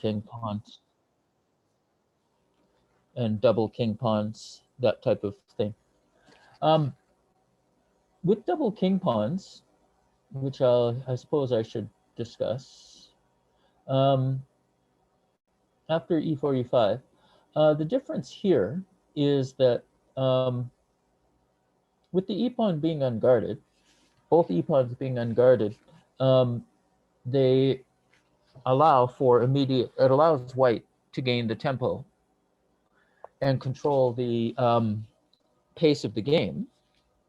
king pawns and double king pawns, that type of thing. With double king pawns, which I suppose I should discuss, um, after e4, e5, the difference here is that with the e-pawn being unguarded, both e-pawns being unguarded, they allow for immediate, it allows white to gain the tempo and control the pace of the game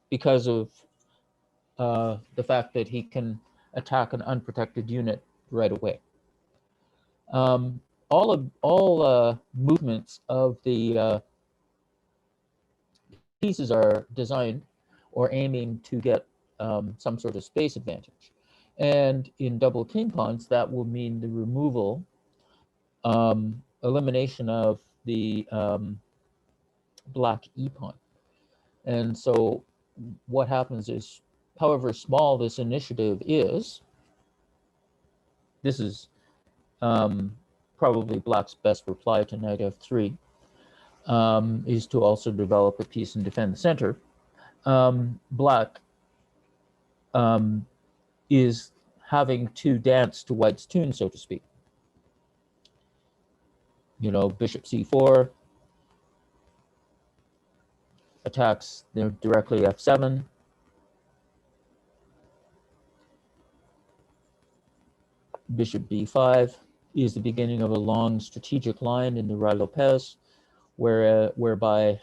because of the fact that he can attack an unprotected unit right away. All movements of the pieces are designed or aiming to get some sort of space advantage. And in double king pawns, that will mean the removal, elimination of the black e-pawn. And so what happens is, however small this initiative is, this is probably black's best reply to knight f3, is to also develop a piece and defend the center. Black is having to dance to white's tune, so to speak. You know, bishop c4 attacks directly f7. Bishop b5 is the beginning of a long strategic line in the Ruy Lopez, whereby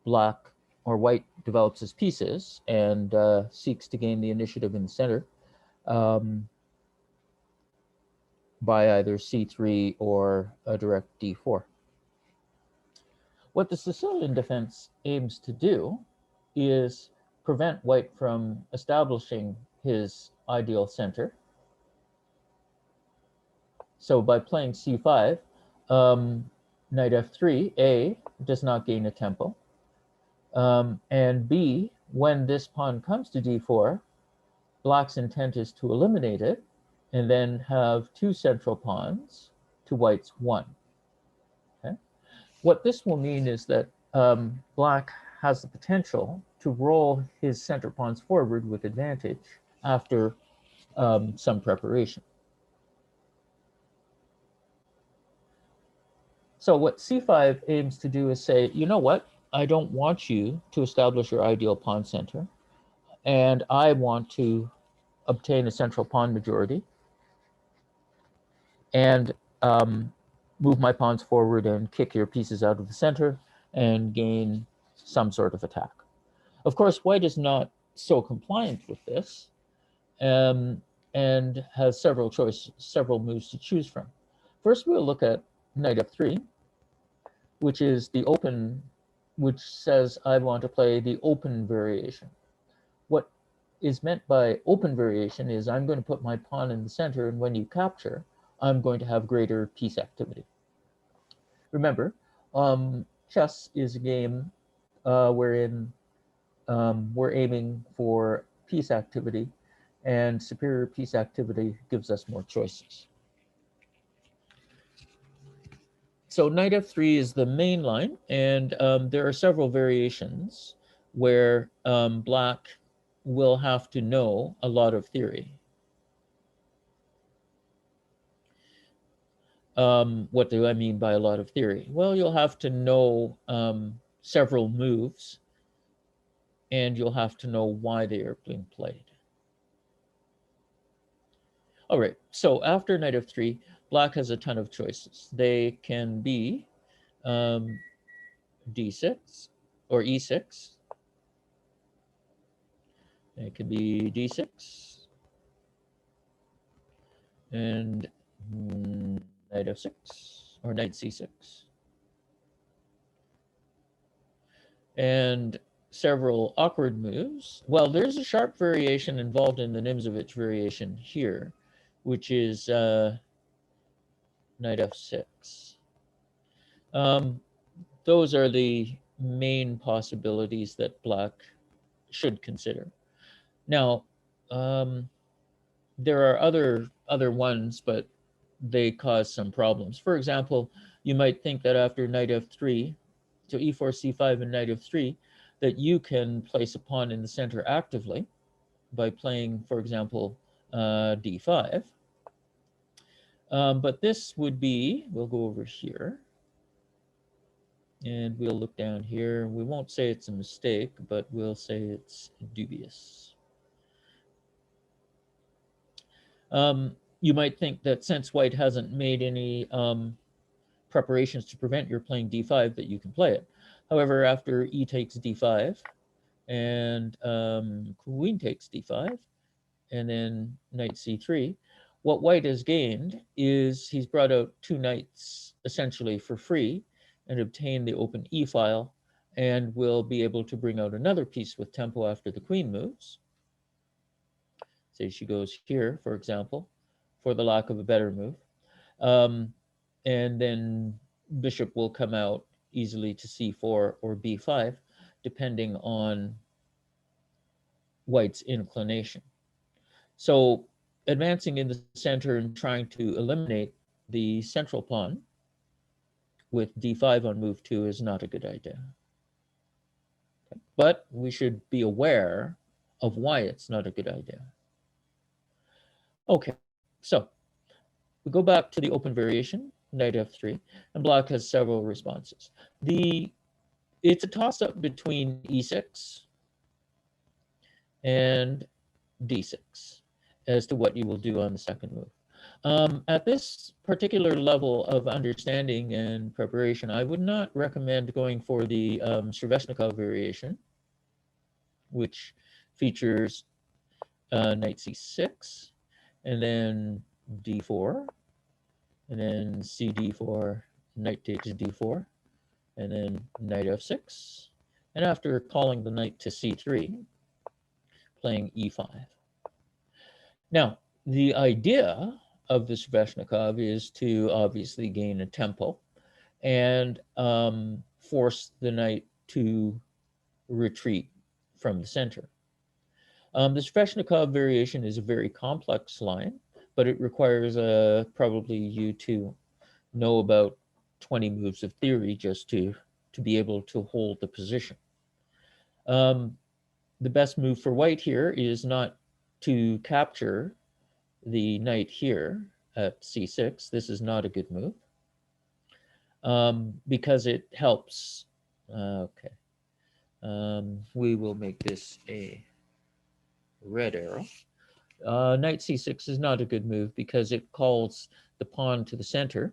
black or white develops his pieces and seeks to gain the initiative in the center by either c3 or a direct d4. What the Sicilian defense aims to do is prevent white from establishing his ideal center. So by playing c5, knight f3, A does not gain a tempo. And B, when this pawn comes to d4, black's intent is to eliminate it and then have two central pawns to white's one. Okay? What this will mean is that black has the potential to roll his center pawns forward with advantage after some preparation. So what c5 aims to do is say, you know what? I don't want you to establish your ideal pawn center, and I want to obtain a central pawn majority and move my pawns forward and kick your pieces out of the center and gain some sort of attack. Of course, white is not so compliant with this and has several moves to choose from. First, we'll look at knight f3, which is the open, which says I want to play the open variation. What is meant by open variation is I'm going to put my pawn in the center, and when you capture, I'm going to have greater piece activity. Remember, chess is a game wherein we're aiming for piece activity, and superior piece activity gives us more choices. So knight f3 is the main line, and there are several variations where black will have to know a lot of theory. What do I mean by a lot of theory? Well, you'll have to know several moves, and you'll have to know why they are being played. All right, so after knight f3, black has a ton of choices. They can be d6 or e6. It could be d6 and knight f6 or knight c6. And several awkward moves. Well, there's a sharp variation involved in the Nimzowitsch variation here, which is knight f6. Those are the main possibilities that black should consider. Now, there are other other ones, but they cause some problems. For example, you might think that after knight f3, so e4, c5, and knight f3, that you can place a pawn in the center actively by playing, for example, d5. But this would be, we'll go over here, and we'll look down here. We won't say it's a mistake, but we'll say it's dubious. You might think that since white hasn't made any preparations to prevent your playing d5, that you can play it. However, after e takes d5, and queen takes d5, and then knight c3, what white has gained is he's brought out two knights essentially for free and obtained the open e file, and will be able to bring out another piece with tempo after the queen moves. Say she goes here, for example, for the lack of a better move. And then bishop will come out easily to c4 or b5, depending on white's inclination. So advancing in the center and trying to eliminate the central pawn with d5 on move 2 is not a good idea. Okay. But we should be aware of why it's not a good idea. Okay, so we go back to the open variation, knight f3, and black has several responses. It's a toss-up between e6 and d6 as to what you will do on the second move. At this particular level of understanding and preparation, I would not recommend going for the Shyveshnikov variation, which features knight c6, and then d4, and then cd4, knight takes d4, and then knight f6, and after calling the knight to c3, playing e5. Now, the idea of the Shyveshnikov is to obviously gain a tempo and force the knight to retreat from the center. The Shyveshnikov variation is a very complex line, but it requires probably you to know about 20 moves of theory just to be able to hold the position. The best move for white here is not to capture the knight here at c6. This is not a good move because it helps. Okay. We will make this a red arrow. Knight c6 is not a good move because it calls the pawn to the center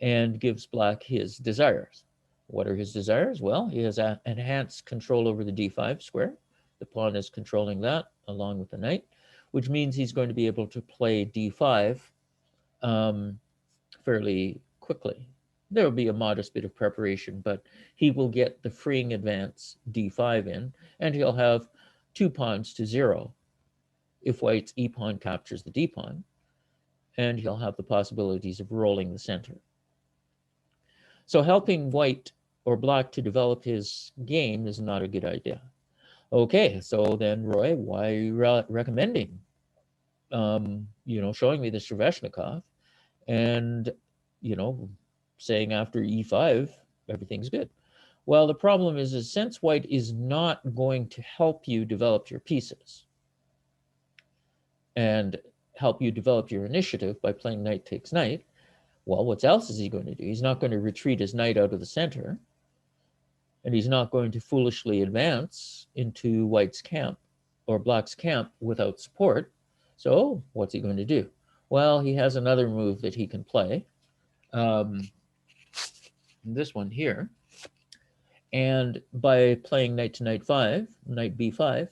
and gives black his desires. What are his desires? Well, he has enhanced control over the d5 square. The pawn is controlling that along with the knight, which means he's going to be able to play d5 fairly quickly. There will be a modest bit of preparation, but he will get the freeing advance d5 in, and he'll have two pawns to 0 if white's e-pawn captures the d-pawn, and he'll have the possibilities of rolling the center. So helping white or black to develop his game is not a good idea. Okay, so then, Roy, why are you recommending, showing me the Shyveshnikov and, saying after e5, everything's good? Well, the problem is since white is not going to help you develop your pieces and help you develop your initiative by playing knight takes knight, well, what else is he going to do? He's not going to retreat his knight out of the center, and he's not going to foolishly advance into white's camp or black's camp without support. So what's he going to do? Well, he has another move that he can play, this one here. And by playing knight to knight 5, knight b5,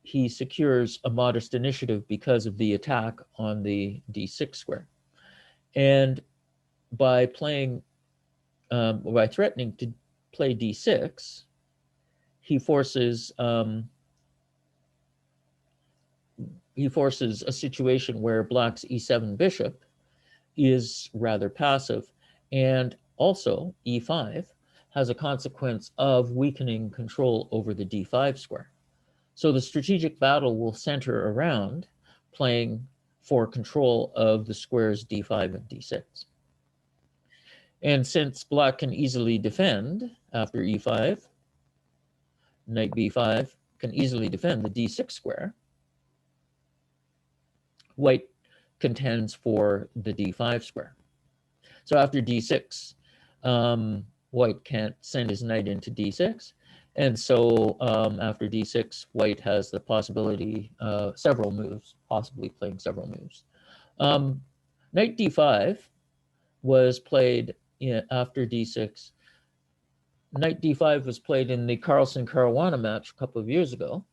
he secures a modest initiative because of the attack on the d6 square. And by playing, by threatening to play d6, he forces a situation where black's e7 bishop is rather passive, and also e5 has a consequence of weakening control over the d5 square. So the strategic battle will center around playing for control of the squares d5 and d6. And since black can easily defend after e5, knight b5 can easily defend the d6 square, white contends for the d5 square. So after d6, white can't send his knight into d6. And so after d6, white has the possibility of several moves, possibly playing several moves. Knight d5 was played after d6. Knight d5 was played in the Carlsen-Caruana match a couple of years ago,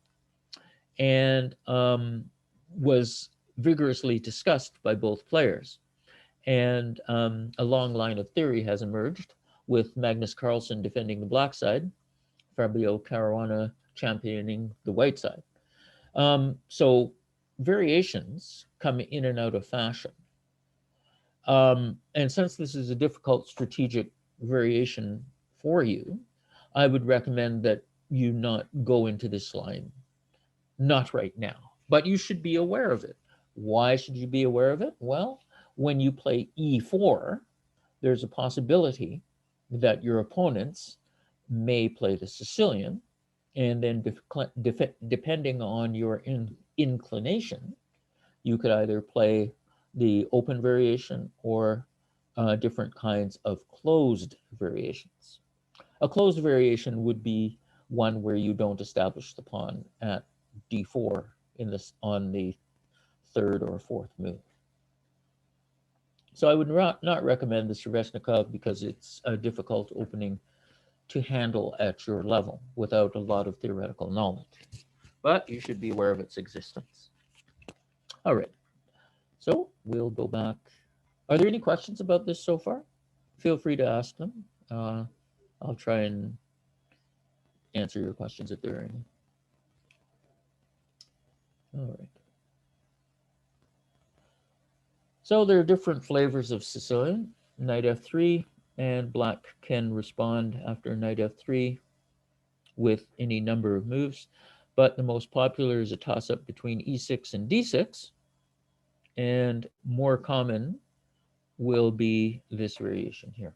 and was vigorously discussed by both players. And a long line of theory has emerged, with Magnus Carlsen defending the black side, Fabio Caruana championing the white side. So variations come in and out of fashion. And since this is a difficult strategic variation for you, I would recommend that you not go into this line, not right now, but you should be aware of it. Why should you be aware of it? Well, when you play e4, there's a possibility that your opponents may play the Sicilian, and then depending on your inclination, you could either play the open variation or different kinds of closed variations. A closed variation would be one where you don't establish the pawn at d4 on the third or fourth move. So I would not recommend the Sveshnikov because it's a difficult opening to handle at your level without a lot of theoretical knowledge. But you should be aware of its existence. All right, so we'll go back. Are there any questions about this so far? Feel free to ask them. I'll try and answer your questions if there are any. All right. So there are different flavors of Sicilian. Knight f3, and black can respond after knight f3 with any number of moves, but the most popular is a toss-up between e6 and d6, and more common will be this variation here.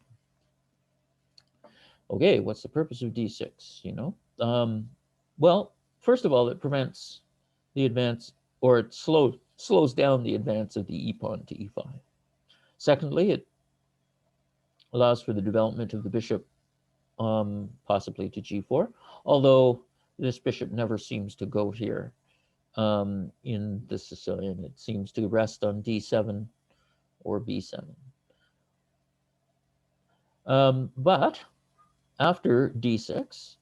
Okay, what's the purpose of d6, you know? Well, first of all, it prevents the advance, or it slows down the advance of the e-pawn to e5. Secondly, it allows for the development of the bishop, possibly to g4, although this bishop never seems to go here in the Sicilian. It seems to rest on d7 or b7. But after d6,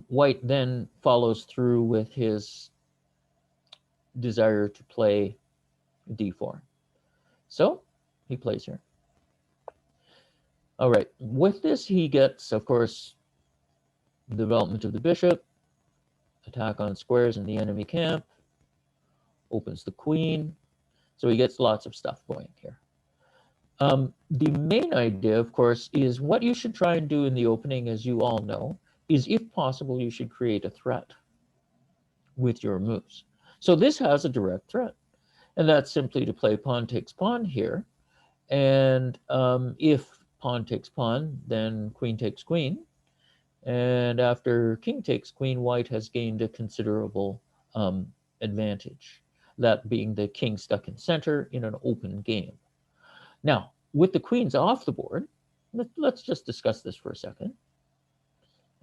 white then follows through with his desire to play d4. So he plays here. All right, with this he gets, of course, the development of the bishop, attack on squares in the enemy camp, opens the queen, so he gets lots of stuff going here. The main idea, of course, is what you should try and do in the opening, as you all know, is if possible, you should create a threat with your moves. So this has a direct threat, and that's simply to play pawn takes pawn here. And if pawn takes pawn, then queen takes queen. And after king takes queen, white has gained a considerable advantage, that being the king stuck in center in an open game. Now, with the queens off the board, let's just discuss this for a second.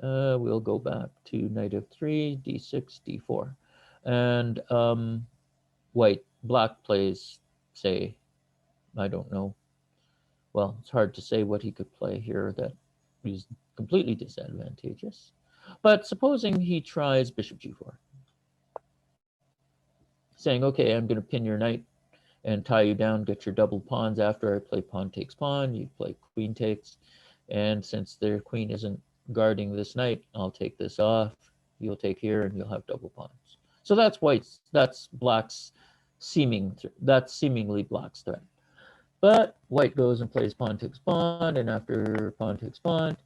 We'll go back to knight f3, d6, d4. And black plays, say, I don't know. Well, it's hard to say what he could play here that is completely disadvantageous. But supposing he tries bishop g4, saying, okay, I'm going to pin your knight and tie you down, get your double pawns. After I play pawn takes pawn, you play queen takes. And since their queen isn't guarding this knight, I'll take this off. You'll take here and you'll have double pawns. So that's black's seemingly black's threat. But white goes and plays pawn takes pawn, and after pawn takes pawn,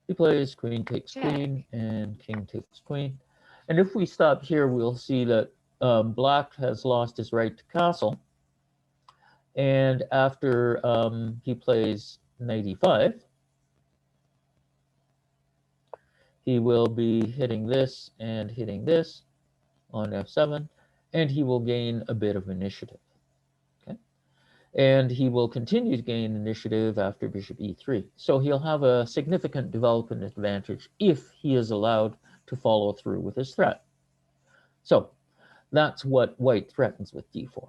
he plays queen takes queen and king takes queen. And if we stop here, we'll see that black has lost his right to castle, And after he plays knight e5, he will be hitting this and hitting this on f7, and he will gain a bit of initiative. Okay? And he will continue to gain initiative after bishop e3. So he'll have a significant development advantage if he is allowed to follow through with his threat. So that's what white threatens with d4.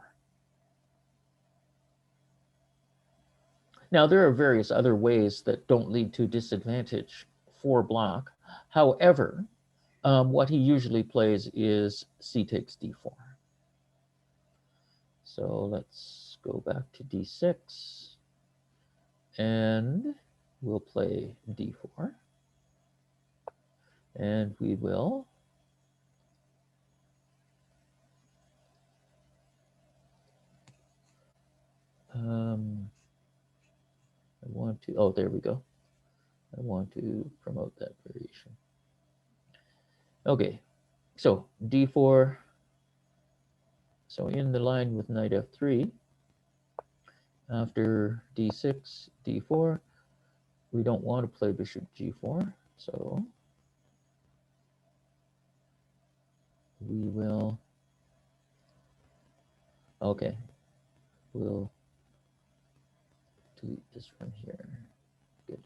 Now, there are various other ways that don't lead to disadvantage for black. However, what he usually plays is c takes d4. So let's go back to d6, and we'll play d4. And we will I want to, oh, there we go. I want to promote that variation. Okay, so d4. So in the line with knight f3, after d6, d4, we don't want to play bishop g4, so we will, okay, we'll delete this from here. Good.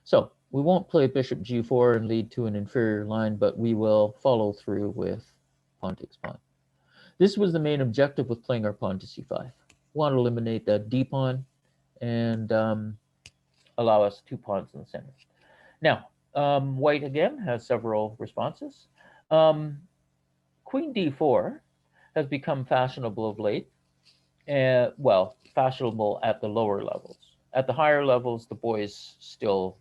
So we won't play bishop g4 and lead to an inferior line, but we will follow through with pawn takes pawn. This was the main objective with playing our pawn to c5. We want to eliminate that d pawn and allow us 2 pawns in the center. Now, white again has several responses. Queen d4 has become fashionable of late. Well, fashionable at the lower levels. At the higher levels, the boys still,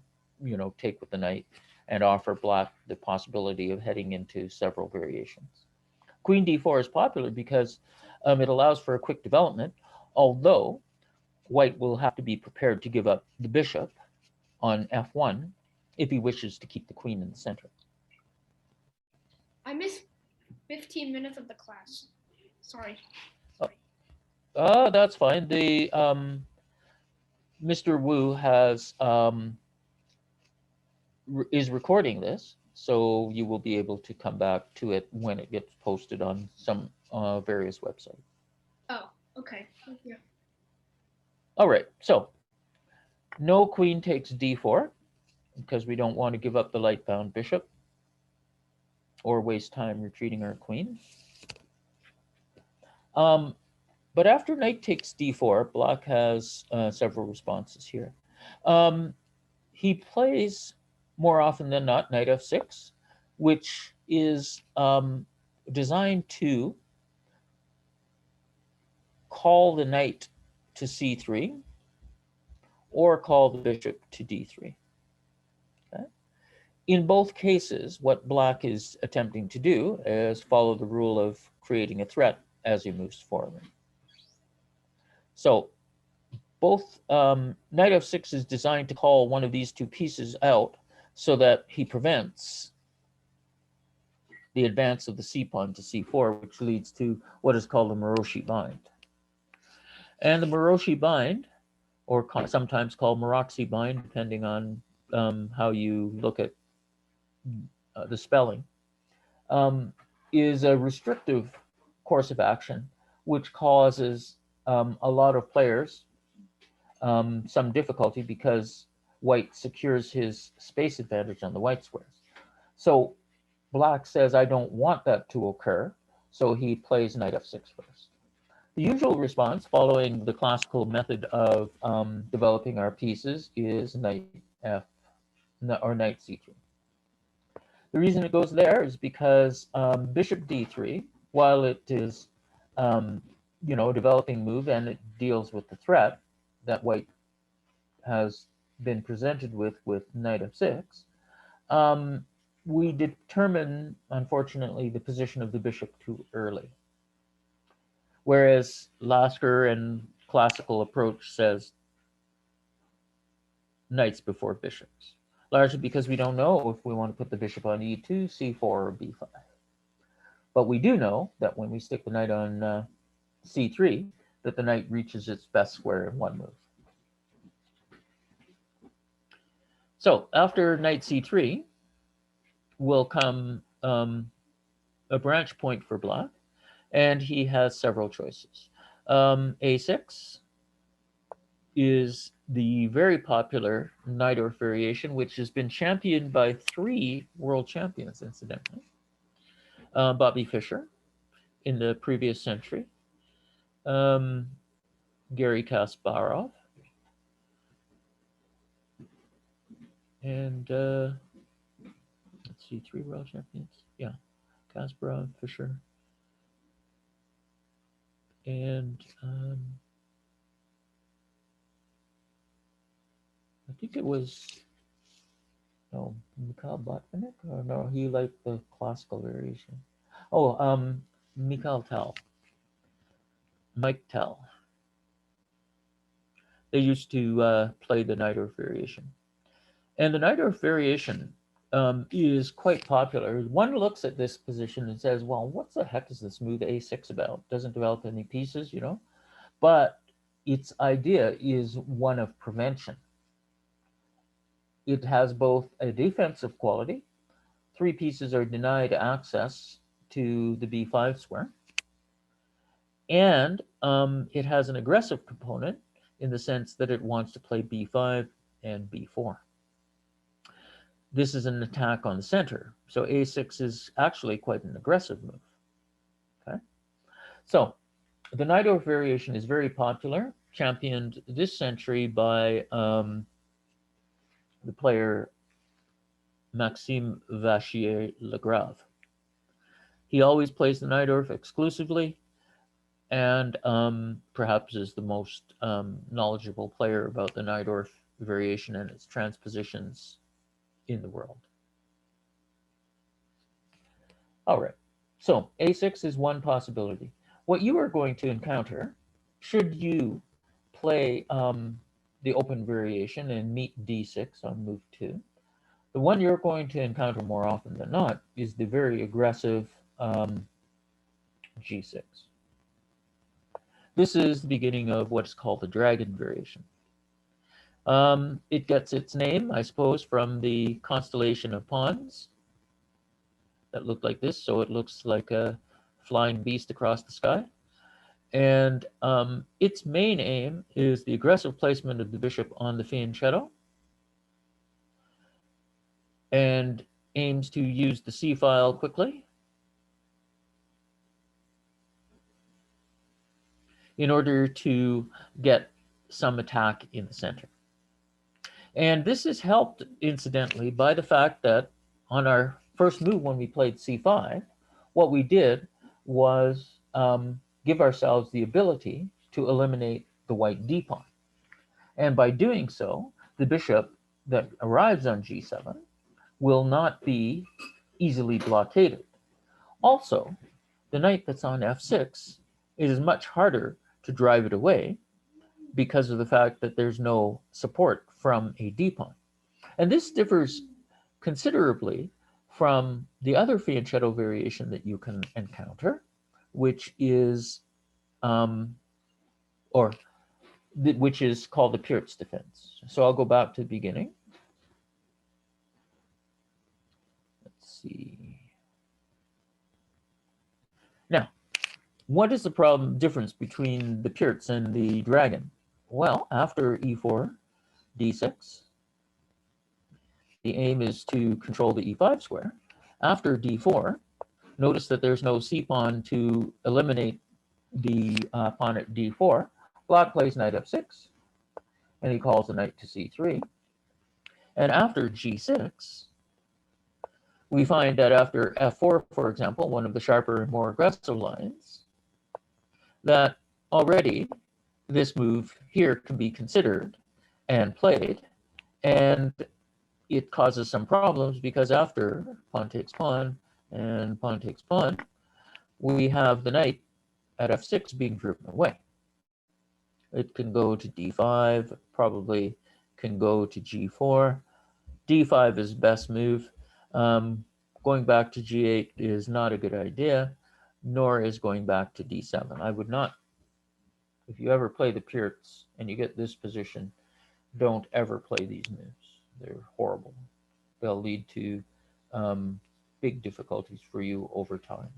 take with the knight and offer black the possibility of heading into several variations. Queen d4 is popular because it allows for a quick development, although white will have to be prepared to give up the bishop on f1 if he wishes to keep the queen in the center. I missed 15 minutes of the class. Sorry. That's fine. The Mr. Wu has is recording this, so you will be able to come back to it when it gets posted on some various websites. Oh, okay. Thank you. All right, so no queen takes d4 because we don't want to give up the light-bound bishop or waste time retreating our queen. But after knight takes d4, black has several responses here. He plays, more often than not, knight f6, which is designed to call the knight to c3 or call the bishop to d3. Okay? In both cases, what black is attempting to do is follow the rule of creating a threat as he moves forward. So both knight f6 is designed to call one of these two pieces out so that he prevents the advance of the c pawn to c4, which leads to what is called a Moroshi bind. And the Moroshi bind, or sometimes called Maroczy bind, depending on how you look at the spelling, is a restrictive course of action, which causes a lot of players some difficulty because white secures his space advantage on the white squares. So black says, I don't want that to occur, so he plays knight f6 first. The usual response following the classical method of developing our pieces is knight f or knight c3. The reason it goes there is because bishop d3, while it is a developing move and it deals with the threat that white has been presented with knight f6, we determine, unfortunately, the position of the bishop too early. Whereas Lasker and classical approach says knights before bishops, largely because we don't know if we want to put the bishop on e2, c4, or b5. But we do know that when we stick the knight on c3, that the knight reaches its best square in one move. So after knight c3 will come a branch point for black, and he has several choices. A6 is the very popular Najdorf variation, which has been championed by 3 world champions, incidentally. Bobby Fischer in the previous century, Gary Kasparov, and let's see, 3 world champions. Yeah, Kasparov, Fischer, and I think it was Mikhail Botvinnik, or no, he liked the classical variation. Oh, Mikhail Tell, Mike Tell. They used to play the Najdorf variation, and the Najdorf variation is quite popular. One looks at this position and says, well, what the heck is this move a6 about? Doesn't develop any pieces, you know? But its idea is one of prevention. It has both a defensive quality. 3 pieces are denied access to the b5 square. And it has an aggressive component in the sense that it wants to play b5 and b4. This is an attack on the center. So a6 is actually quite an aggressive move. Okay. So the Najdorf variation is very popular, championed this century by the player Maxime Vachier-Lagrave. He always plays the Najdorf exclusively, and perhaps is the most knowledgeable player about the Najdorf variation and its transpositions in the world. All right, so a6 is one possibility. What you are going to encounter, should you play the open variation and meet d6 on move 2, the one you're going to encounter more often than not is the very aggressive g6. This is the beginning of what's called the dragon variation. It gets its name, I suppose, from the constellation of pawns that look like this. So it looks like a flying beast across the sky. And its main aim is the aggressive placement of the bishop on the fianchetto, and aims to use the c-file quickly in order to get some attack in the center. And this is helped, incidentally, by the fact that on our first move when we played c5, what we did was give ourselves the ability to eliminate the white d pawn. And by doing so, the bishop that arrives on g7 will not be easily blockaded. Also, the knight that's on f6, it is much harder to drive it away because of the fact that there's no support from a d pawn. And this differs considerably from the other fianchetto variation that you can encounter, which is which is called the Pirt's defense. So I'll go back to the beginning. Let's see. Now, what is the difference between the Pirt's and the dragon? Well, after e4, d6, the aim is to control the e5 square. After d4, notice that there's no c-pawn to eliminate the pawn at d4. Black plays knight f6, and he calls the knight to c3. And after g6, we find that after f4, for example, one of the sharper and more aggressive lines, that already this move here can be considered and played, and it causes some problems because after pawn takes pawn and pawn takes pawn, we have the knight at f6 being driven away. It can go to d5, probably can go to g4. d5 is best move. Going back to g8 is not a good idea, nor is going back to d7. I would not If you ever play the Pierts and you get this position, don't ever play these moves. They're horrible. They'll lead to um, big difficulties for you over time.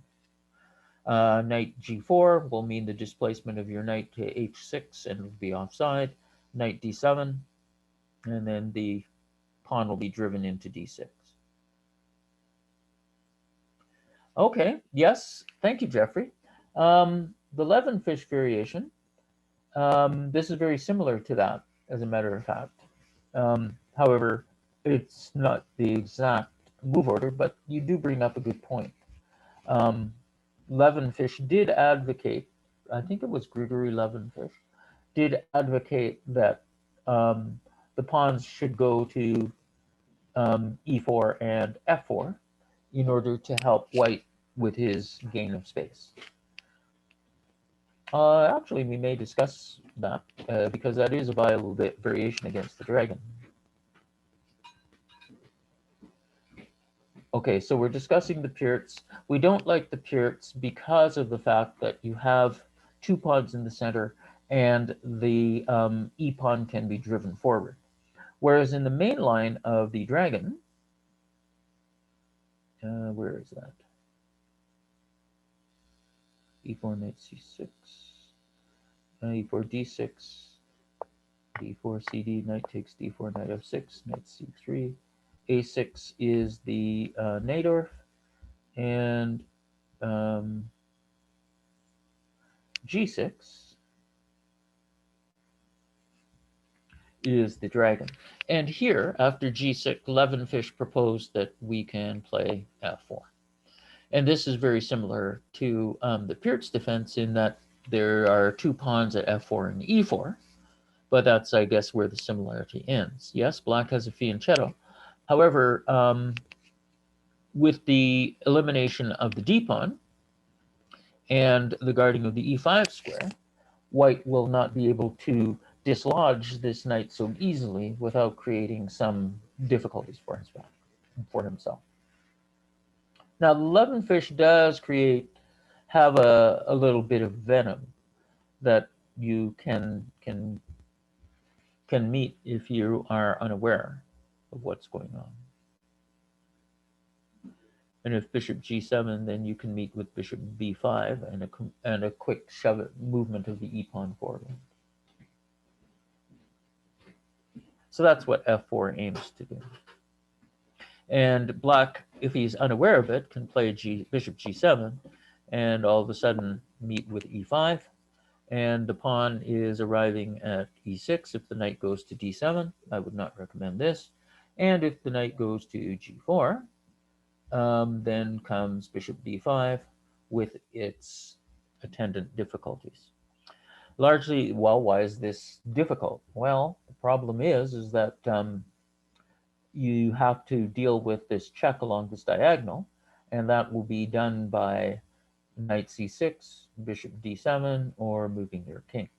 Knight g4 will mean the displacement of your knight to h6 and it'll be offside. Knight d7, and then the pawn will be driven into d6. Okay, yes, thank you, Jeffrey. The 11 fish variation, this is very similar to that, as a matter of fact. However, it's not the exact move order, but you do bring up a good point. Levenfish did advocate, I think it was Grigory Levenfish, did advocate that the pawns should go to e4 and f4 in order to help white with his gain of space. Actually, we may discuss that because that is a viable variation against the dragon. Okay, so we're discussing the Pierts. We don't like the Pierts because of the fact that you have two pawns in the center and the e-pawn can be driven forward. Whereas in the main line of the dragon, where is that? e4, knight c6, e4, d6, d4, cd, knight takes d4, knight f6, knight c3, a6 is the Najdorf, and g6 is the dragon. And here, after g6, Levenfish proposed that we can play f4. And this is very similar to the Piert's defense in that there are two pawns at f4 and e4, but that's, I guess, where the similarity ends. Yes, black has a fianchetto. However, with the elimination of the d-pawn and the guarding of the e5 square, white will not be able to dislodge this knight so easily without creating some difficulties for himself. Now, the Levenfish does have a little bit of venom that you can meet if you are unaware of what's going on. And if bishop g7, then you can meet with bishop b5 and a quick movement of the e-pawn forward. So that's what f4 aims to do. And black, if he's unaware of it, can play bishop g7 and all of a sudden meet with e5. And the pawn is arriving at e6 if the knight goes to d7. I would not recommend this. And if the knight goes to g4, then comes bishop d5 with its attendant difficulties. Largely, well, why is this difficult? Well, the problem is that you have to deal with this check along this diagonal, and that will be done by knight c6, bishop d7, or moving your king.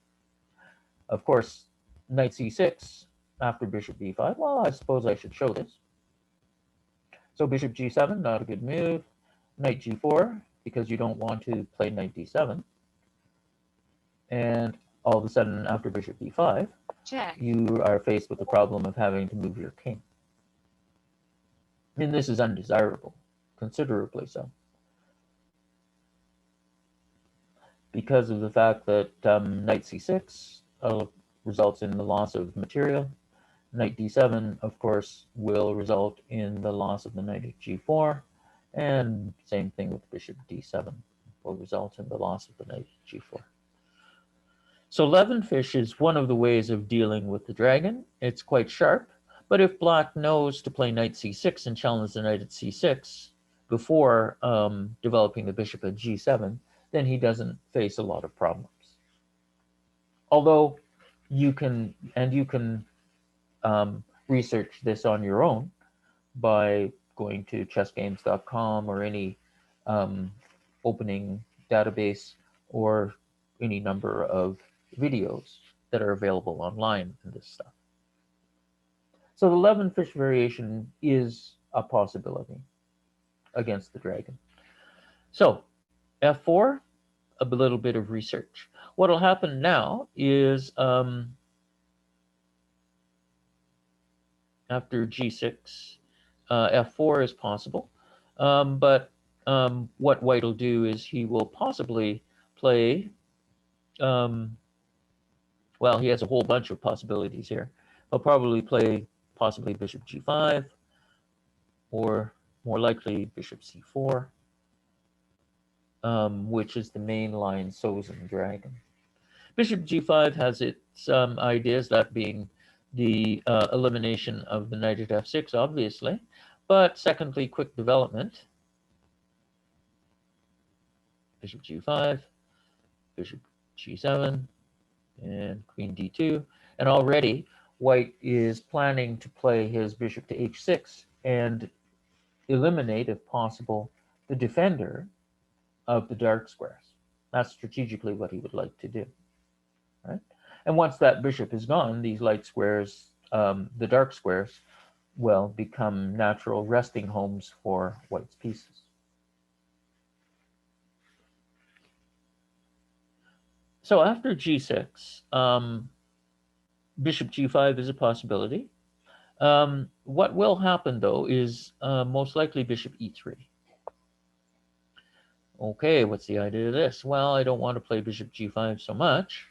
Of course, knight c6 after bishop b5, well, I suppose I should show this. So bishop g7, not a good move. Knight g4, because you don't want to play knight d7. And all of a sudden, after bishop b5, Check. you are faced with the problem of having to move your king. And this is undesirable, considerably so. Because of the fact that knight c6 results in the loss of material. Knight d7, of course, will result in the loss of the knight at g4, and same thing with bishop d7 will result in the loss of the knight at g4. So Levenfish is one of the ways of dealing with the dragon. It's quite sharp, but if black knows to play knight c6 and challenge the knight at c6 before developing the bishop at g7, then he doesn't face a lot of problems. Although you can research this on your own by going to chessgames.com or any opening database or any number of videos that are available online in this stuff. So the Levenfish variation is a possibility against the dragon. So f4, a little bit of research. What will happen now is after g6, f4 is possible. But what white will do is he will possibly play, well, he has a whole bunch of possibilities here. He'll probably play possibly bishop g5, or more likely bishop c4, which is the main line Sozin dragon. Bishop g5 has its ideas, that being the elimination of the knight at f6, obviously, but secondly, quick development. Bishop g5, bishop g7, and queen d2. And already white is planning to play his bishop to h6 and eliminate, if possible, the defender of the dark squares. That's strategically what he would like to do, right? And once that bishop is gone, these light squares, the dark squares, will become natural resting homes for white's pieces. So after g6, bishop g5 is a possibility. What will happen, though, is most likely bishop e3. Okay, what's the idea of this? Well, I don't want to play bishop g5 so much,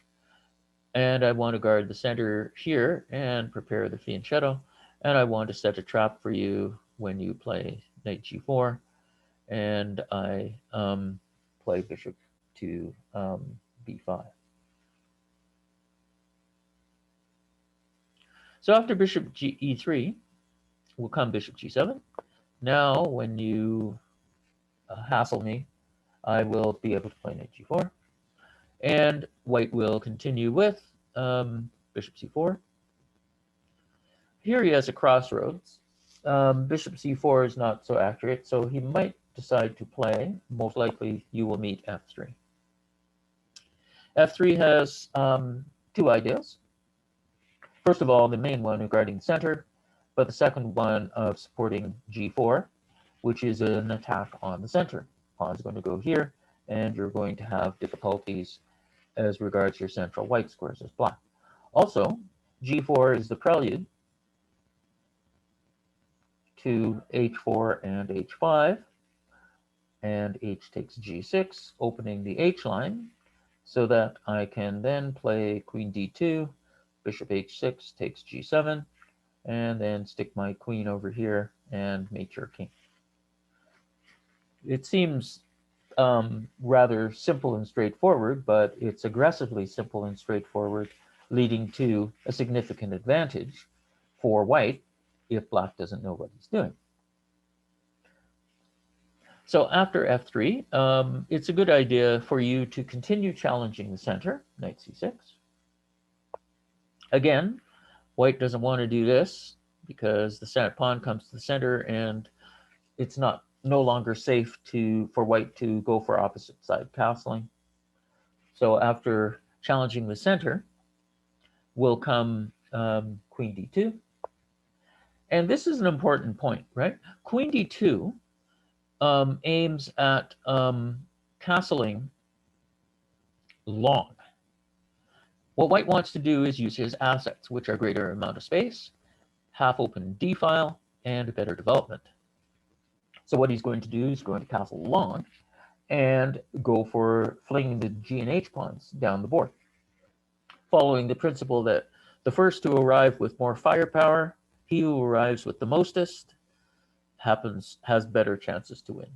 and I want to guard the center here and prepare the fianchetto, and I want to set a trap for you when you play knight g4, and I play bishop to b5. So after bishop e3 will come bishop g7. Now, when you hassle me, I will be able to play knight g4. And white will continue with bishop c4. Here he has a crossroads. Bishop c4 is not so accurate, so he might decide to play. Most likely, you will meet f3. f3 has two ideas. First of all, the main one regarding the center, but the second one of supporting g4, which is an attack on the center. Pawn is going to go here, and you're going to have difficulties as regards your central white squares as black. Also, g4 is the prelude to h4 and h5, and h takes g6, opening the h line, so that I can then play queen d2, bishop h6 takes g7, and then stick my queen over here and mate your king. It seems rather simple and straightforward, but it's aggressively simple and straightforward, leading to a significant advantage for white if black doesn't know what he's doing. So after f3, it's a good idea for you to continue challenging the center, knight c6. Again, white doesn't want to do this because the pawn comes to the center, and it's no longer safe for white to go for opposite side castling. So after challenging the center will come queen d2. And this is an important point, right? Queen d2 aims at castling long. What white wants to do is use his assets, which are greater amount of space, half open d file, and better development. So what he's going to do is going to castle long and go for flinging the g and h pawns down the board, following the principle that the first to arrive with more firepower, he who arrives with the mostest, has better chances to win.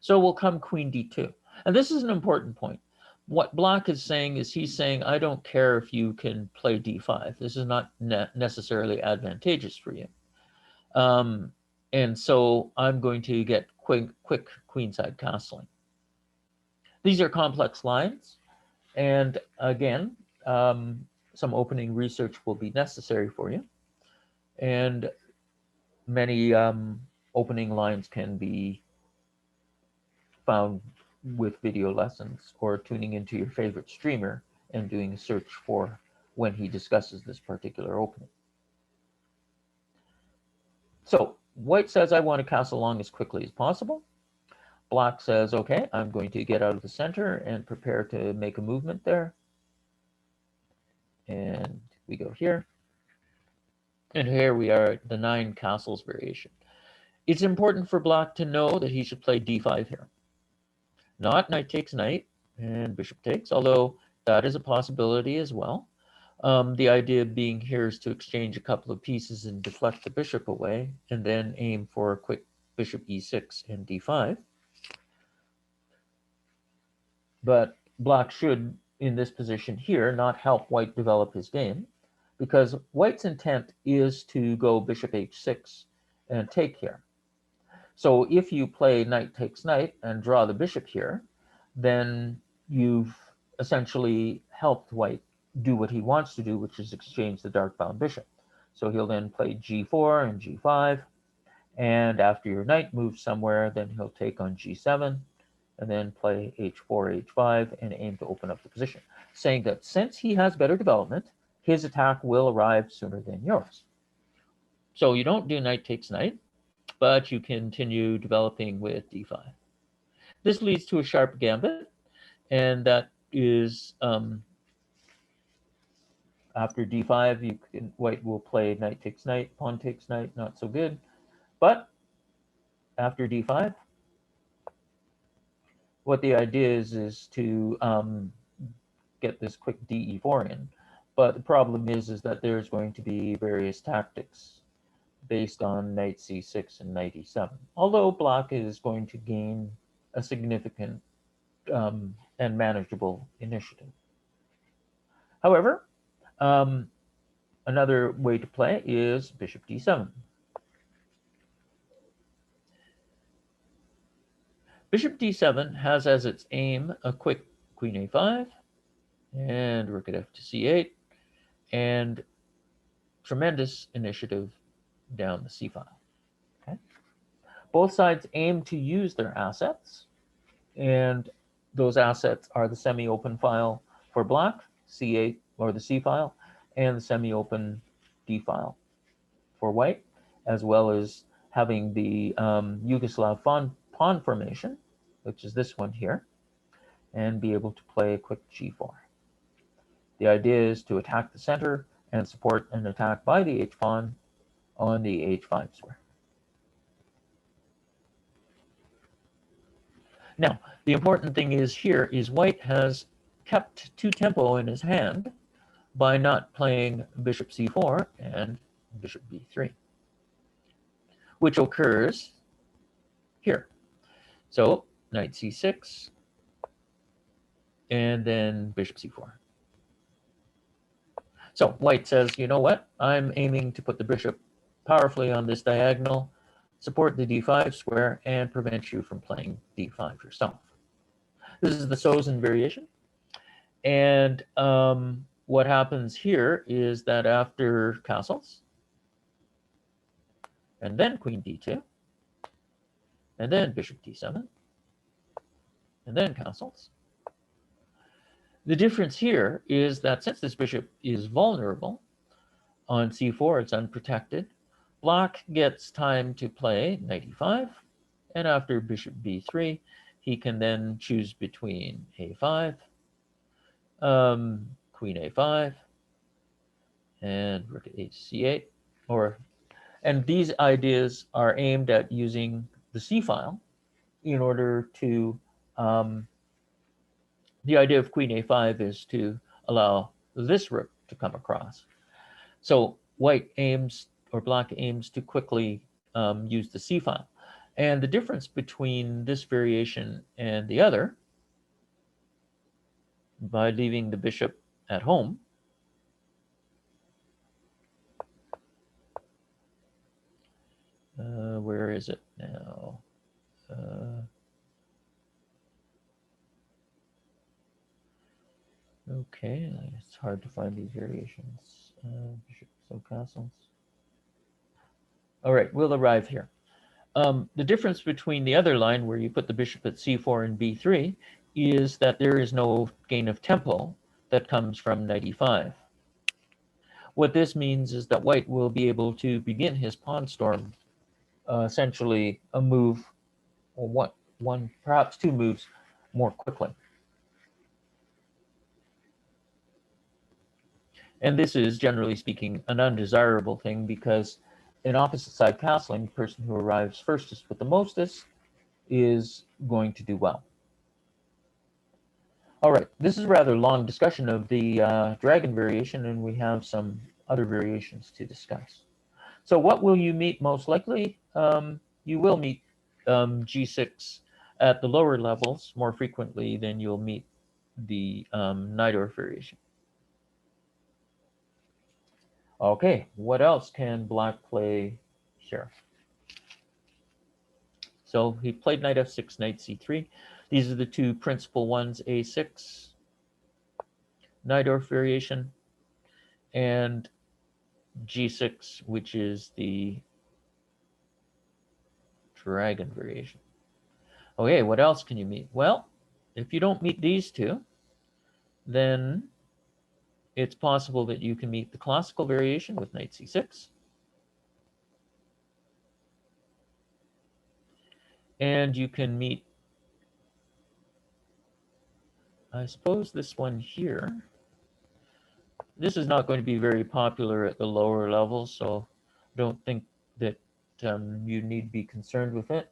So will come queen d2. And this is an important point. What black is saying is he's saying, I don't care if you can play d5. This is not necessarily advantageous for you. And so I'm going to get quick queenside castling. These are complex lines. And again, some opening research will be necessary for you. And many opening lines can be found with video lessons or tuning into your favorite streamer and doing a search for when he discusses this particular opening. So white says, I want to castle long as quickly as possible. Black says, okay, I'm going to get out of the center and prepare to make a movement there. And we go here. And here we are at the 9 castles variation. It's important for Black to know that he should play d5 here. Not knight takes knight and bishop takes, although that is a possibility as well. The idea being here is to exchange a couple of pieces and deflect the bishop away, and then aim for a quick bishop e6 and d5. But Black should, in this position here, not help White develop his game, because White's intent is to go bishop h6 and take here. So if you play knight takes knight and draw the bishop here, then you've essentially helped White do what he wants to do, which is exchange the dark-bound bishop. So he'll then play g4 and g5, and after your knight moves somewhere, then he'll take on g7, and then play h4, h5, and aim to open up the position, saying that since he has better development, his attack will arrive sooner than yours. So you don't do knight takes knight, but you continue developing with d5. This leads to a sharp gambit, and that is after d5, White will play knight takes knight, pawn takes knight, not so good. But after d5, what the idea is to get this quick de4 in. But the problem is that there's going to be various tactics based on knight c6 and knight e7. Although Black is going to gain a significant and manageable initiative. However, another way to play is bishop d7. Bishop d7 has as its aim a quick queen a5 and rook at f to c8 and tremendous initiative down the c file. Okay. Both sides aim to use their assets, and those assets are the semi-open file for Black, c8, or the c file, and the semi-open d file for White, as well as having the Yugoslav pawn formation, which is this one here, and be able to play a quick g4. The idea is to attack the center and support an attack by the h-pawn on the h5 square. Now, the important thing is here is White has kept 2 tempo in his hand by not playing bishop c4 and bishop b3, which occurs here. So knight c6, and then bishop c4. So White says, you know what? I'm aiming to put the bishop powerfully on this diagonal, support the d5 square, and prevent you from playing d5 yourself. This is the Sozin variation. And what happens here is that after castles, and then queen d2, and then bishop d7, and then castles. The difference here is that since this bishop is vulnerable, on c4 it's unprotected, Black gets time to play knight e5, and after bishop b3, he can then choose between a5, queen a5, and rook at h8, and these ideas are aimed at using the c file in order to the idea of queen a5 is to allow this rook to come across. So White aims, or Black aims, to quickly use the c file. And the difference between this variation and the other, by leaving the bishop at home, where is it now? Okay, it's hard to find these variations. Bishop, so castles. All right, we'll arrive here. The difference between the other line, where you put the bishop at c4 and b3, is that there is no gain of tempo that comes from knight e5. What this means is that White will be able to begin his pawn storm, essentially a move, or one, perhaps two moves more quickly. And this is, generally speaking, an undesirable thing because in opposite side castling, the person who arrives firstest with the mostest is going to do well. All right, this is a rather long discussion of the dragon variation, and we have some other variations to discuss. So what will you meet most likely? You will meet G6 at the lower levels more frequently than you'll meet the Najdorf variation. Okay, what else can black play here? So he played knight f6, knight c3. These are the two principal ones, a6, Najdorf variation, and g6, which is the dragon variation. Okay, what else can you meet? Well, if you don't meet these two, then it's possible that you can meet the classical variation with knight c6. And you can meet, I suppose, this one here. This is not going to be very popular at the lower levels, so I don't think that you need to be concerned with it.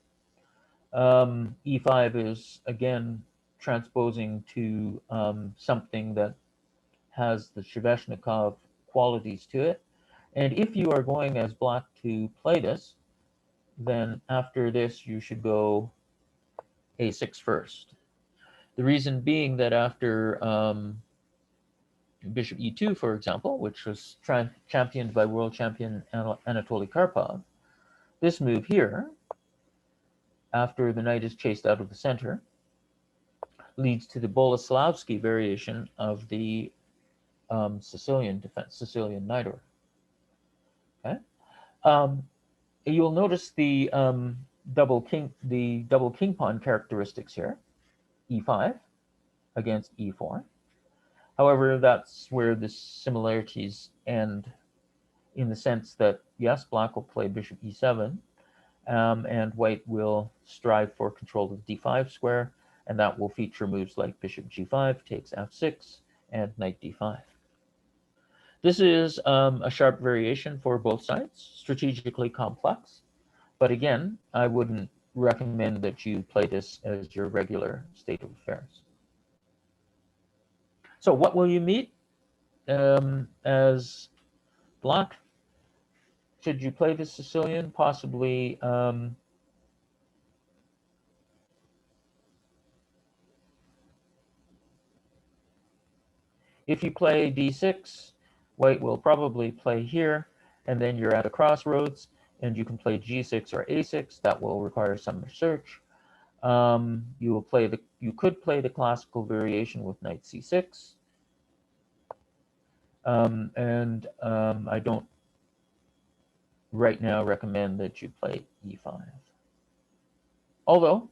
E5 is, again, transposing to something that has the Sheveshnikov qualities to it. And if you are going as black to play this, then after this you should go a6 first. The reason being that after bishop e2, for example, which was championed by world champion Anatoly Karpov, this move here, after the knight is chased out of the center, leads to the Boleslavsky variation of the Sicilian defense, Sicilian Najdorf. Okay, you'll notice the double king pawn characteristics here, e5 against e4. However, that's where the similarities end, in the sense that yes, black will play bishop e7, and white will strive for control of the d5 square, and that will feature moves like bishop g5 takes f6 and knight d5. This is a sharp variation for both sides, strategically complex, but again, I wouldn't recommend that you play this as your regular state of affairs. So what will you meet as black? Should you play the Sicilian? Possibly if you play d6, white will probably play here, and then you're at a crossroads, and you can play g6 or a6. That will require some research. You could play the classical variation with knight c6, and I don't right now recommend that you play e5. Although,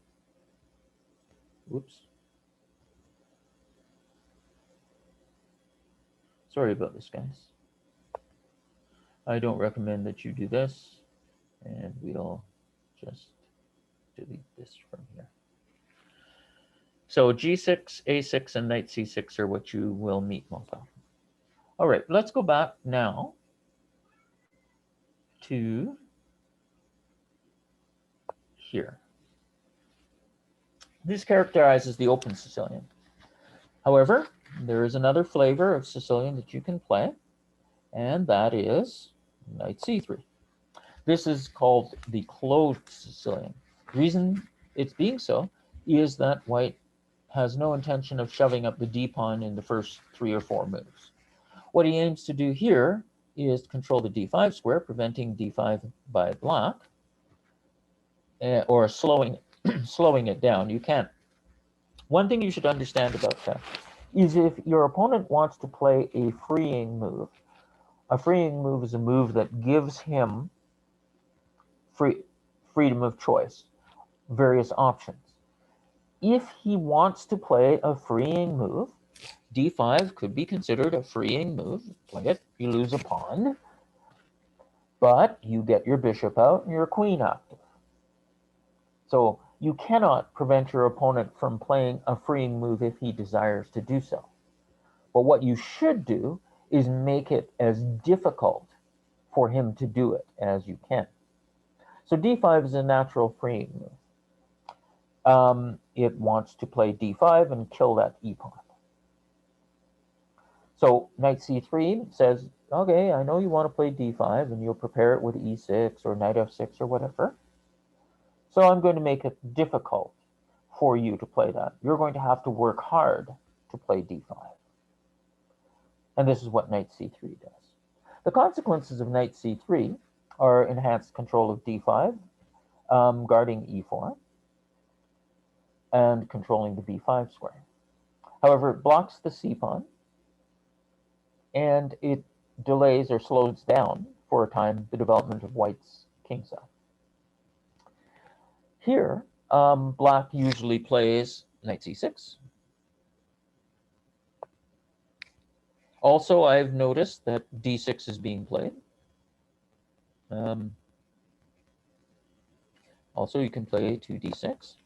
whoops, sorry about this, guys. I don't recommend that you do this, and we'll just delete this from here. So g6, a6, and knight c6 are what you will meet most often. All right, let's go back now to here. This characterizes the open Sicilian. However, there is another flavor of Sicilian that you can play, and that is knight c3. This is called the closed Sicilian. The reason it's being so is that white has no intention of shoving up the d-pawn in the first 3 or 4 moves. What he aims to do here is to control the d5 square, preventing d5 by black, or slowing it down. You can't. One thing you should understand about that is if your opponent wants to play a freeing move is a move that gives him freedom of choice, various options. If he wants to play a freeing move, d5 could be considered a freeing move. Play it, you lose a pawn, but you get your bishop out and your queen active. So You cannot prevent your opponent from playing a freeing move if he desires to do so. But what you should do is make it as difficult for him to do it as you can. So d5 is a natural freeing move. It wants to play d5 and kill that e pawn. So knight c3 says, okay, I know you want to play d5 and you'll prepare it with e6 or knight f6 or whatever. So I'm going to make it difficult for you to play that. You're going to have to work hard to play d5. And this is what knight c3 does. The consequences of knight c3 are enhanced control of d5, guarding e4, and controlling the b5 square. However, it blocks the c pawn, and it delays or slows down for a time the development of white's king cell. Here, black usually plays knight c6. Also, I've noticed that d6 is being played. Also, you can play to d6.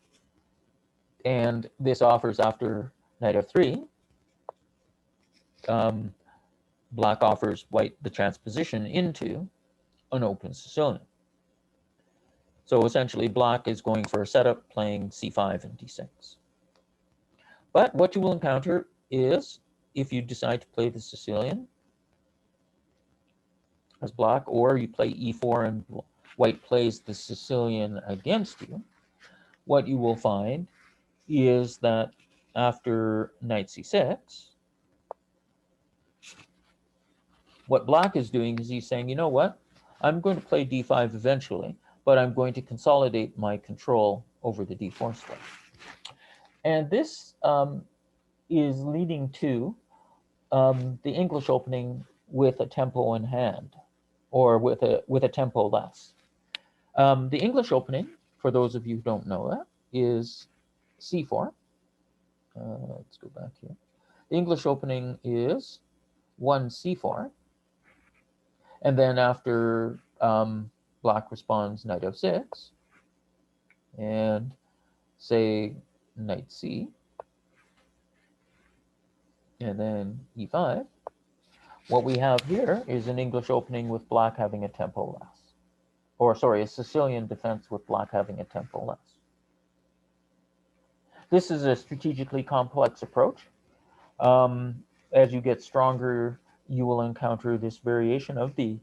And this offers, after knight f3, black offers white the transposition into an open Sicilian. So essentially, black is going for a setup playing c5 and d6. But what you will encounter is, if you decide to play the Sicilian as black, or you play e4 and white plays the Sicilian against you, what you will find is that after knight c6, what black is doing is he's saying, you know what, I'm going to play d5 eventually, but I'm going to consolidate my control over the d4 square. And this is leading to the English opening with a tempo in hand, or with a tempo less. The English opening, for those of you who don't know that, is c4. Let's go back here. The English opening is 1 c4, and then after black responds knight f6, and say knight c, and then e5, what we have here is an English opening with black having a tempo less. Or sorry, a Sicilian defense with black having a tempo less. This is a strategically complex approach. As you get stronger, you will encounter this variation of the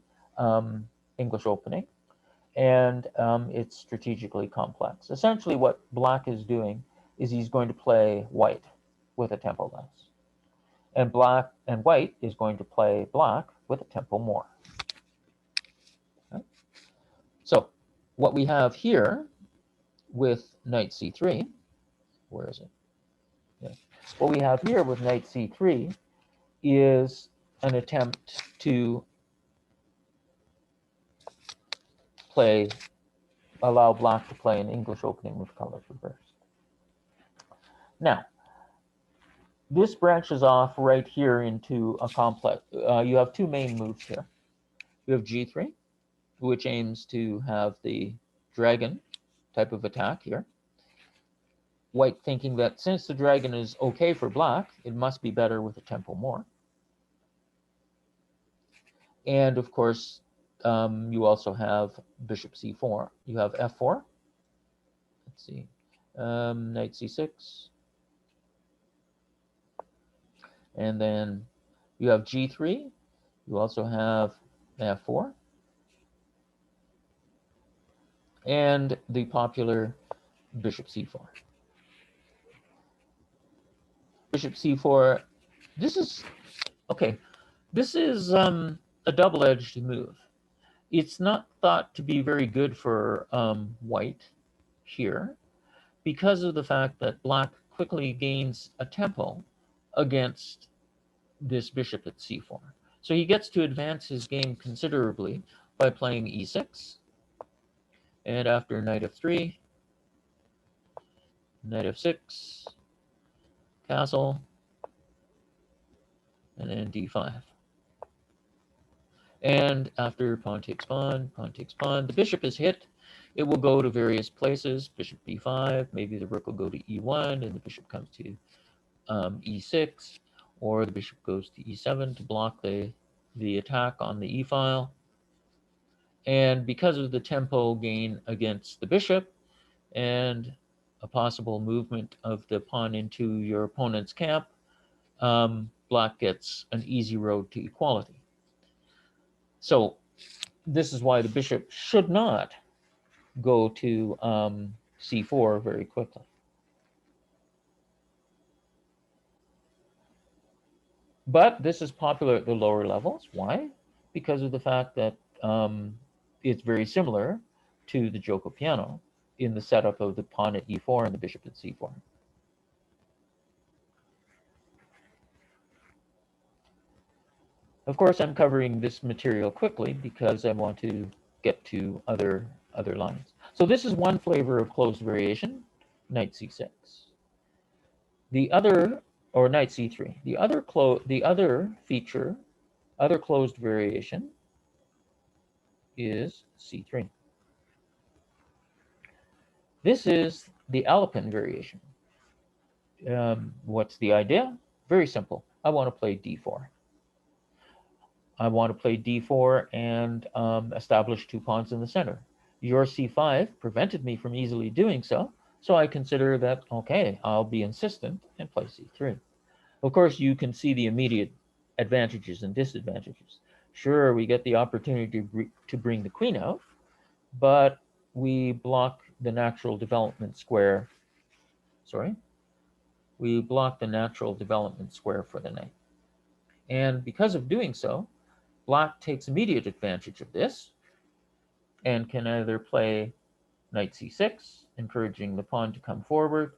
English opening, and it's strategically complex. Essentially, what black is doing is he's going to play white with a tempo less, and white is going to play black with a tempo more. Okay. So what we have here with knight c3, where is it? Yeah. What we have here with knight c3 is an attempt to allow black to play an English opening with colors reversed. Now, this branches off right here into a complex. You have two main moves here. You have g3, which aims to have the dragon type of attack here. White thinking that since the dragon is okay for black, it must be better with a tempo more. And of course, you also have bishop c4. You have f4. Let's see, knight c6. And then you have g3. You also have f4. And the popular bishop c4. Bishop c4, this is, okay, this is a double-edged move. It's not thought to be very good for white here because of the fact that black quickly gains a tempo against this bishop at c4. So he gets to advance his game considerably by playing e6. And after knight f3, knight f6, castle, and then d5. And after pawn takes pawn, the bishop is hit, It will go to various places, bishop b5, maybe the rook will go to e1 and the bishop comes to e6, or the bishop goes to e7 to block the attack on the e-file. And because of the tempo gain against the bishop and a possible movement of the pawn into your opponent's camp, black gets an easy road to equality. So this is why the bishop should not go to c4 very quickly. But this is popular at the lower levels. Why? Because of the fact that it's very similar to the gioco piano in the setup of the pawn at e4 and the bishop at c4. Of course, I'm covering this material quickly because I want to get to other lines. So this is one flavor of closed variation, knight c6. The other, or knight c3. The other feature, other closed variation is c3. This is the Alpin variation. What's the idea? Very simple. I want to play d4. I want to play d4 and establish two pawns in the center. Your c5 prevented me from easily doing so, so I consider that, okay, I'll be insistent and play c3. Of course, you can see the immediate advantages and disadvantages. Sure, we get the opportunity to bring the queen out, but we block the natural development square. Sorry. We block the natural development square for the knight. And because of doing so, black takes immediate advantage of this and can either play knight c6, encouraging the pawn to come forward,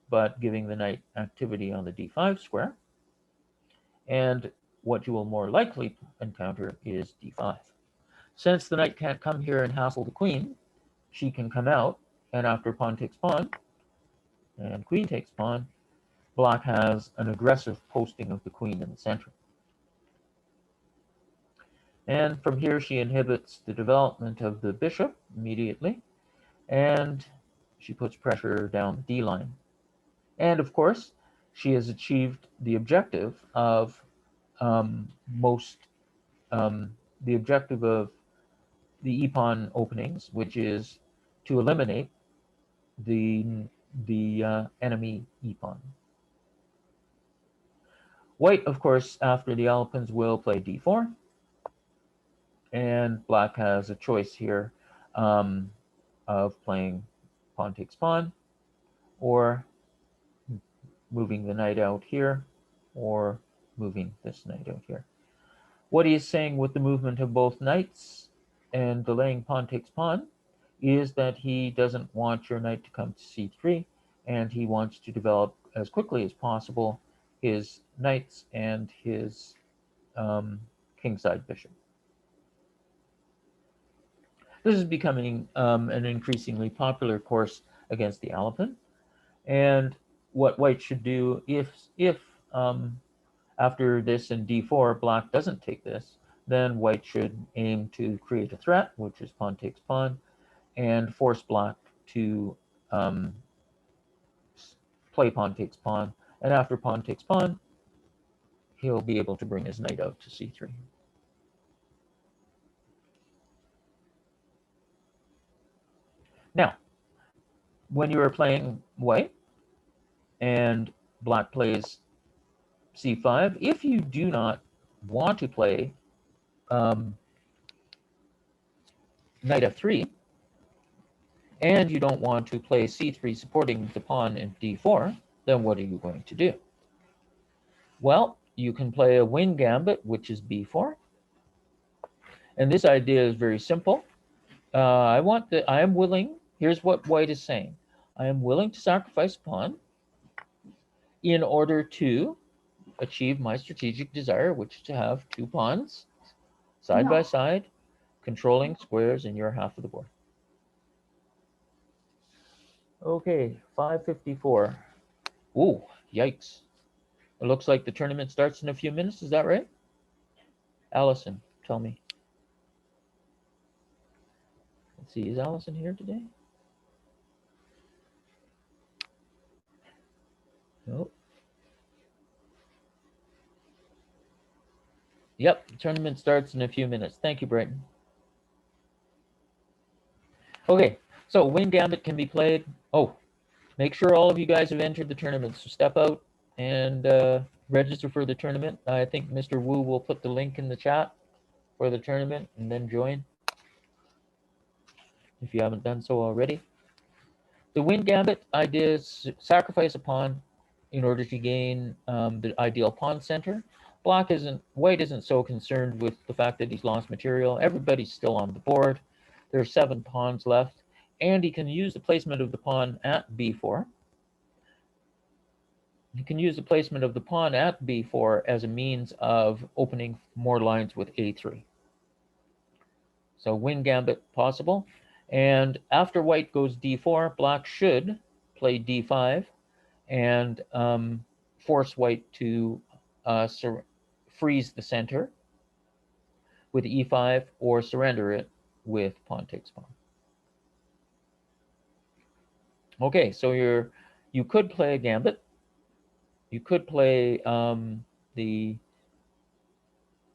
but giving the knight activity on the d5 square. And what you will more likely encounter is d5. Since the knight can't come here and hassle the queen, she can come out, and after pawn takes pawn and queen takes pawn, black has an aggressive posting of the queen in the center. And from here, she inhibits the development of the bishop immediately, and she puts pressure down the D line. And of course, she has achieved the objective of the objective of the e-pawn openings, which is to eliminate the enemy e-pawn. White, of course, after the Alpins will play d4, and black has a choice here of playing pawn takes pawn, or moving the knight out here, or moving this knight out here. What he is saying with the movement of both knights and delaying pawn takes pawn is that he doesn't want your knight to come to c3, and he wants to develop as quickly as possible his knights and his kingside bishop. This is becoming an increasingly popular course against the Alpin, and what white should do if after this in d4 black doesn't take this, then white should aim to create a threat, which is pawn takes pawn, and force black to play pawn takes pawn, and after pawn takes pawn, he'll be able to bring his knight out to c3. Now, when you are playing white and black plays c5, if you do not want to play knight f3, and you don't want to play c3 supporting the pawn in d4, then what are you going to do? Well, you can play a wing gambit, which is b4. And this idea is very simple. I am willing, here's what white is saying. I am willing to sacrifice a pawn in order to achieve my strategic desire, which is to have two pawns side by side, controlling squares in your half of the board. Okay, 5:54. Ooh, yikes. It looks like the tournament starts in a few minutes. Is that right? Allison, tell me. Let's see, is Allison here today? Nope. Yep, the tournament starts in a few minutes. Thank you, Brighton. Okay, so Wing Gambit can be played. Oh, make sure all of you guys have entered the tournament. So step out and register for the tournament. I think Mr. Wu will put the link in the chat for the tournament and then join if you haven't done so already. The Wing Gambit idea is sacrifice a pawn in order to gain the ideal pawn center. White isn't so concerned with the fact that he's lost material. Everybody's still on the board. There are 7 pawns left, and he can use the placement of the pawn at b4. He can use the placement of the pawn at b4 as a means of opening more lines with a3. So Wing Gambit possible. And after white goes d4, black should play d5 and force white to freeze the center with e5 or surrender it with pawn takes pawn. Okay, so you could play a gambit. You could play the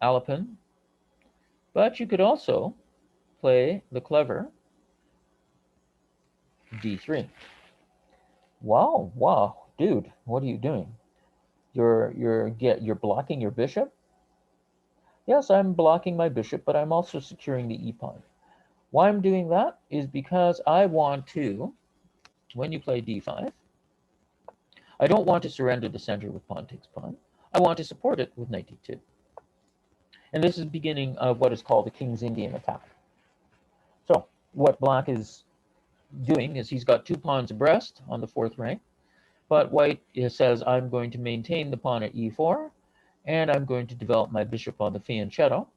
Alapin, but you could also play the clever d3. Wow, dude, what are you doing? You're blocking your bishop? Yes, I'm blocking my bishop, but I'm also securing the e-pawn. Why I'm doing that is because I want to, when you play d5, I don't want to surrender the center with pawn takes pawn. I want to support it with knight d2. And this is the beginning of what is called the King's Indian attack. So what black is doing is he's got 2 pawns abreast on the 4th rank, but white says I'm going to maintain the pawn at e4, and I'm going to develop my bishop on the fianchetto.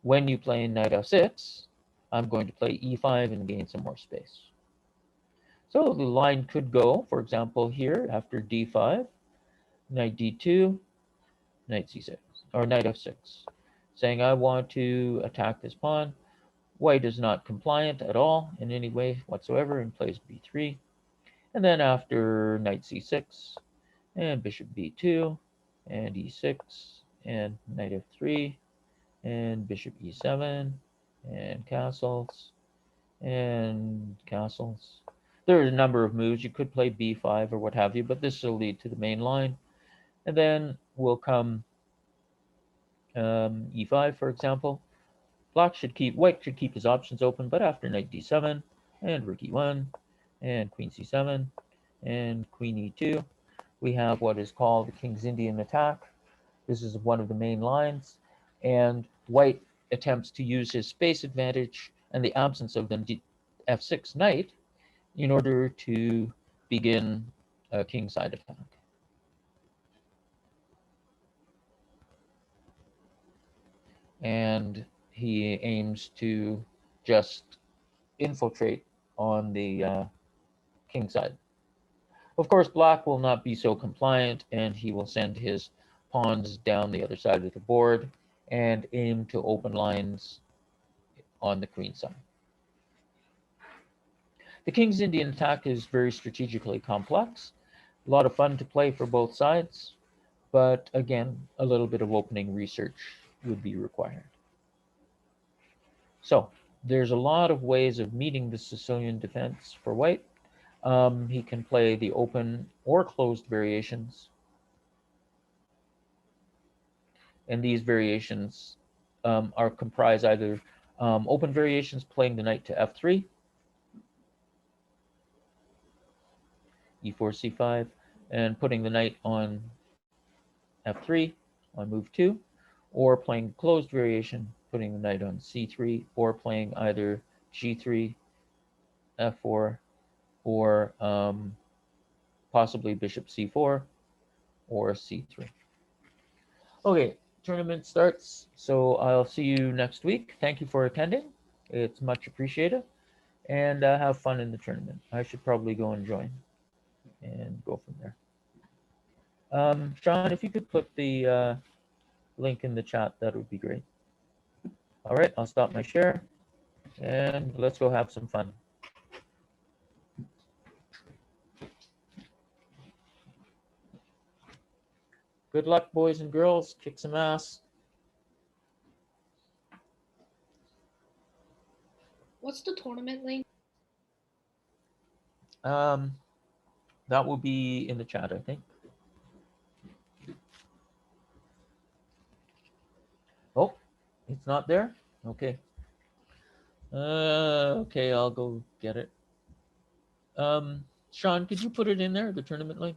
When you play knight f6, I'm going to play e5 and gain some more space. So the line could go, for example, here after d5, knight d2, knight c6, or knight f6, saying I want to attack this pawn. White is not compliant at all in any way whatsoever and plays b3. And then after knight c6 and bishop b2 and e6 and knight f3 and bishop e7 and castles and castles. There are a number of moves. You could play b5 or what have you, but this will lead to the main line. And then will come e5, for example. White should keep his options open, but after knight d7 and rook e1 and queen c7 and queen e2, we have what is called the King's Indian attack. This is one of the main lines, and white attempts to use his space advantage and the absence of the f6 knight in order to begin a kingside attack. And he aims to just infiltrate on the king side. Of course, black will not be so compliant, and he will send his pawns down the other side of the board and aim to open lines on the queen side. The King's Indian attack is very strategically complex, a lot of fun to play for both sides, but again, a little bit of opening research would be required. So there's a lot of ways of meeting the Sicilian defense for white. He can play the open or closed variations. And these variations are comprised either open variations playing the knight to f3, e4, c5, and putting the knight on f3 on move 2, or playing closed variation, putting the knight on c3, or playing either g3, f4, or possibly bishop c4 or c3. Okay, tournament starts, so I'll see you next week. Thank you for attending. It's much appreciated, and have fun in the tournament. I should probably go and join and go from there. Sean, if you could put the link in the chat, that would be great. All right, I'll stop my share And let's go have some fun. Good luck, boys and girls. Kick some ass. What's the tournament link? That will be in the chat, I think. Oh, it's not there? Okay. Okay, I'll go get it. Sean, could you put it in there, the tournament link?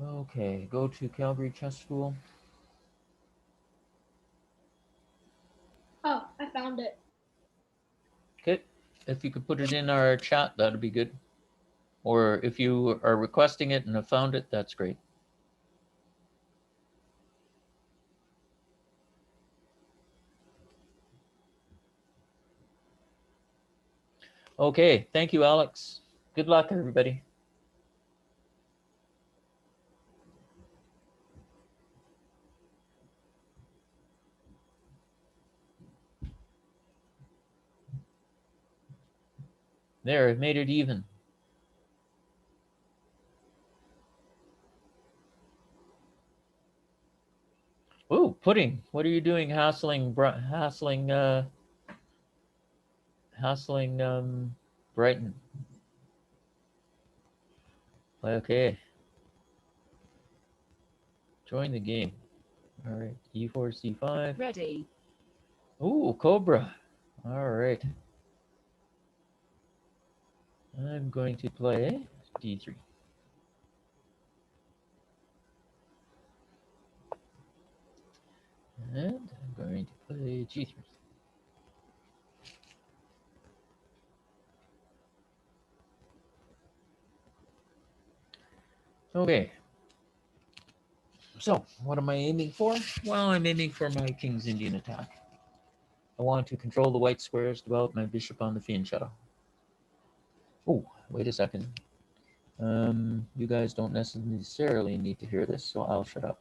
Okay, go to Calgary Chess School. Oh, I found it. Okay, if you could put it in our chat, that'd be good. Or if you are requesting it and have found it, that's great. Okay, thank you, Alex. Good luck, everybody. There, it made it even. Ooh, Pudding, what are you doing hassling Brighton? Okay. Join the game. All right, E4, C5. Ready. Ooh, Cobra. All right. I'm going to play D3. And I'm going to play G3. Okay. So, what am I aiming for? Well, I'm aiming for my King's Indian attack. I want to control the white squares, develop my bishop on the fiend shuttle. Oh, wait a second. You guys don't necessarily need to hear this, so I'll shut up.